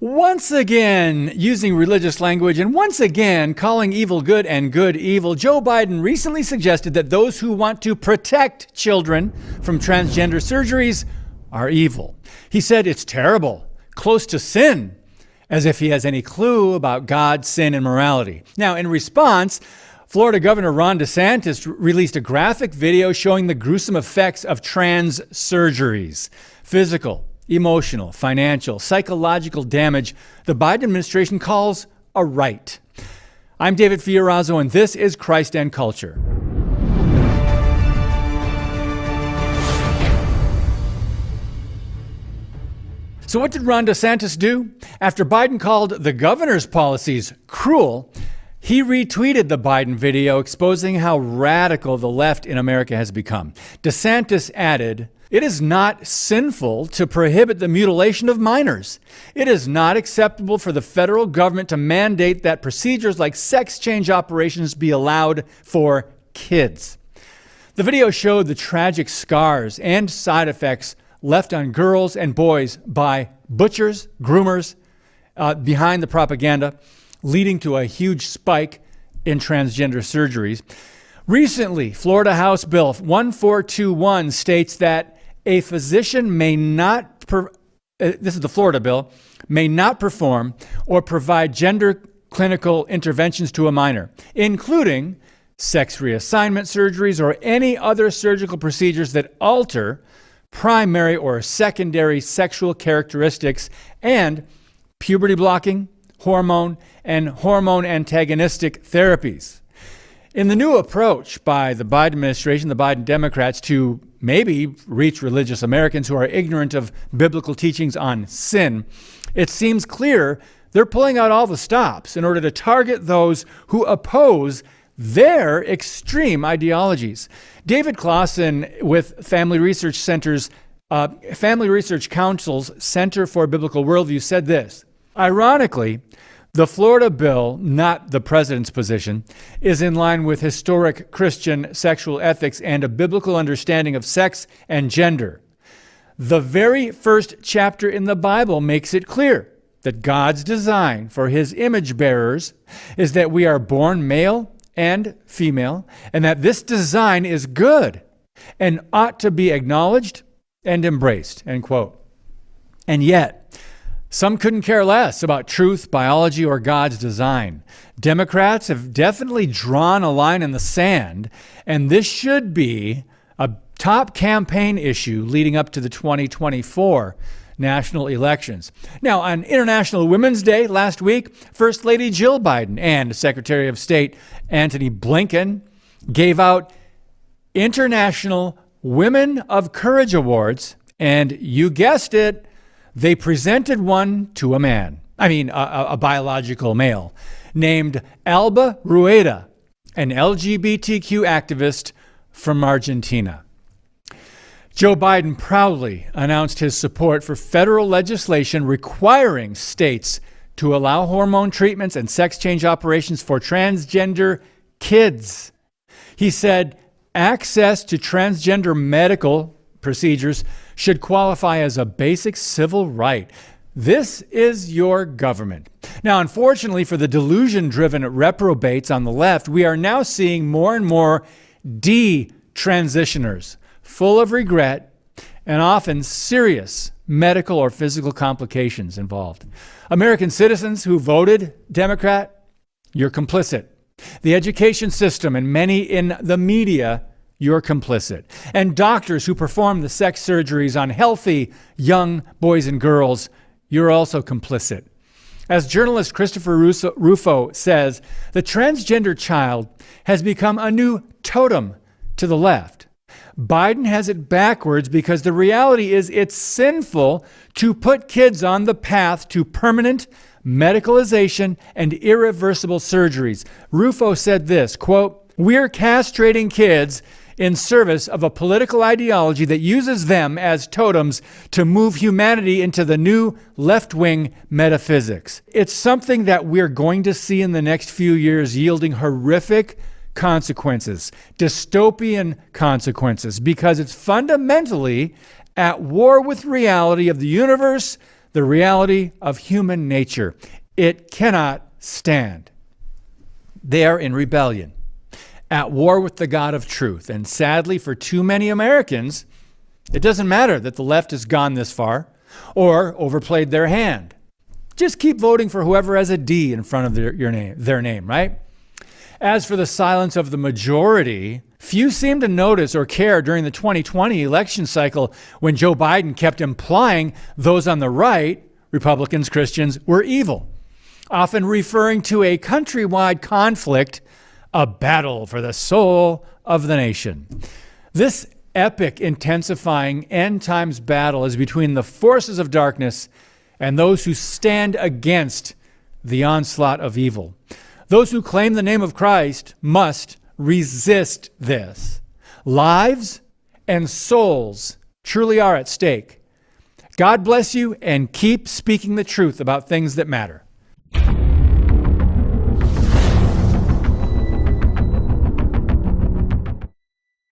Once again, using religious language and once again calling evil good and good evil, Joe Biden recently suggested that those who want to protect children from transgender surgeries are evil. He said it's terrible, close to sin, as if he has any clue about God, sin, and morality. Now, in response, Florida Governor Ron DeSantis released a graphic video showing the gruesome effects of trans surgeries. Physical, emotional, financial, psychological damage the Biden administration calls a right. I'm David Fiorazo, and this is Christ and Culture. So what did Ron DeSantis do? After Biden called the governor's policies cruel, he retweeted the Biden video exposing how radical the left in America has become. DeSantis added, "It is not sinful to prohibit the mutilation of minors. It is not acceptable for the federal government to mandate that procedures like sex change operations be allowed for kids." The video showed the tragic scars and side effects left on girls and boys by butchers, groomers, behind the propaganda, leading to a huge spike in transgender surgeries. Recently, Florida House Bill 1421 states that a physician may not, this is the Florida bill, may not perform or provide gender clinical interventions to a minor, including sex reassignment surgeries or any other surgical procedures that alter primary or secondary sexual characteristics, and puberty blocking, hormone, and hormone antagonistic therapies. In the new approach by the Biden administration, the Biden Democrats, to maybe reach religious Americans who are ignorant of biblical teachings on sin, it seems clear they're pulling out all the stops in order to target those who oppose their extreme ideologies. David Clausen with Family Research Council's Center for Biblical Worldview said this: "Ironically, the Florida bill, not the president's position, is in line with historic Christian sexual ethics and a biblical understanding of sex and gender. The very first chapter in the Bible makes it clear that God's design for his image bearers is that we are born male and female, and that this design is good and ought to be acknowledged and embraced," end quote. And yet, some couldn't care less about truth, biology, or God's design. Democrats have definitely drawn a line in the sand, and this should be a top campaign issue leading up to the 2024 national elections. Now, on International Women's Day last week, First Lady Jill Biden and Secretary of State Antony Blinken gave out International Women of Courage Awards, and you guessed it, they presented one to a man. A biological male, named Alba Rueda, an LGBTQ activist from Argentina. Joe Biden proudly announced his support for federal legislation requiring states to allow hormone treatments and sex change operations for transgender kids. He said access to transgender medical procedures should qualify as a basic civil right. This is your government. Now, unfortunately for the delusion-driven reprobates on the left, we are now seeing more and more de-transitioners, full of regret and often serious medical or physical complications involved. American citizens who voted Democrat, you're complicit. The education system and many in the media, you're complicit. And doctors who perform the sex surgeries on healthy young boys and girls, you're also complicit. As journalist Christopher Rufo says, the transgender child has become a new totem to the left. Biden has it backwards because the reality is it's sinful to put kids on the path to permanent medicalization and irreversible surgeries. Rufo said this, quote, "We're castrating kids in service of a political ideology that uses them as totems to move humanity into the new left-wing metaphysics. It's something that we're going to see in the next few years yielding horrific consequences, dystopian consequences, because it's fundamentally at war with reality of the universe, the reality of human nature. It cannot stand. They are in rebellion, at war with the God of truth. And sadly, for too many Americans, it doesn't matter that the left has gone this far or overplayed their hand. Just keep voting for whoever has a D in front of their name, right? As for the silence of the majority, few seem to notice or care during the 2020 election cycle when Joe Biden kept implying those on the right, Republicans, Christians, were evil, often referring to a countrywide conflict, a battle for the soul of the nation. This epic, intensifying end times battle is between the forces of darkness and those who stand against the onslaught of evil. Those who claim the name of Christ must resist this. Lives and souls truly are at stake. God bless you, and keep speaking the truth about things that matter.